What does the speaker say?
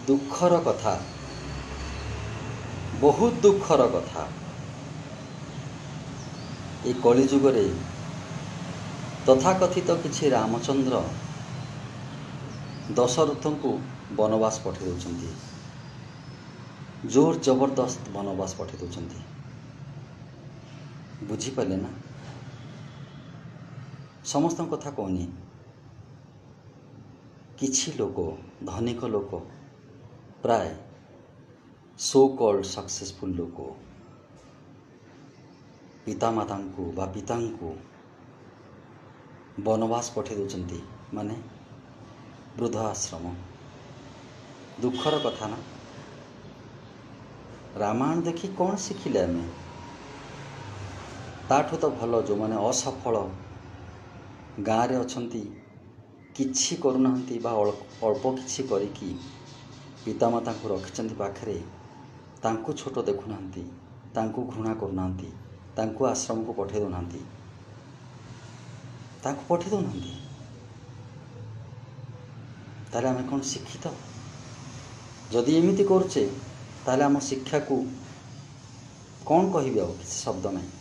ଦୁଃଖର କଥା, ବହୁତ ଦୁଃଖର କଥା। ଏ କଳିଯୁଗରେ ତଥାକଥିତ କିଛି ରାମଚନ୍ଦ୍ର ଦଶରଥଙ୍କୁ ବନବାସ ପଠାଇ ଦେଉଛନ୍ତି। ଜୋର ଜବରଦସ୍ତ ବନବାସ ପଠାଇ ଦେଉଛନ୍ତି। ବୁଝିପାରିଲେ ନା? ସମସ୍ତଙ୍କ କଥା କହୁନି, କିଛି ଲୋକ, ଧନିକ ଲୋକ, ପ୍ରାୟ ସୋ କଲ୍ଡ ସକ୍ସେସଫୁଲ ଲୋକ ପିତାମାତାଙ୍କୁ ବା ପିତାଙ୍କୁ ବନବାସ ପଠାଇ ଦେଉଛନ୍ତି, ମାନେ ବୃଦ୍ଧ ଆଶ୍ରମ। ଦୁଃଖର କଥା ନା? ରାମାୟଣ ଦେଖି କ'ଣ ଶିଖିଲେ ଆମେ? ତାଠୁ ତ ଭଲ ଯେଉଁମାନେ ଅସଫଳ ଗାଁରେ ଅଛନ୍ତି, କିଛି କରୁନାହାନ୍ତି ବା ଅଳ୍ପ କିଛି କରିକି ପିତାମାତାଙ୍କୁ ରଖିଛନ୍ତି ପାଖରେ, ତାଙ୍କୁ ଛୋଟ ଦେଖୁନାହାନ୍ତି, ତାଙ୍କୁ ଘୃଣା କରୁନାହାନ୍ତି, ତାଙ୍କୁ ଆଶ୍ରମକୁ ପଠାଇ ଦେଉନାହାନ୍ତି, ତାଙ୍କୁ ପଠାଇ ଦେଉନାହାନ୍ତି। ତାହେଲେ ଆମେ କ'ଣ ଶିକ୍ଷିତ? ଯଦି ଏମିତି କରୁଛେ, ତାହେଲେ ଆମ ଶିକ୍ଷାକୁ କ'ଣ କହିବି? ଆଉ କିଛି ଶବ୍ଦ ନାହିଁ।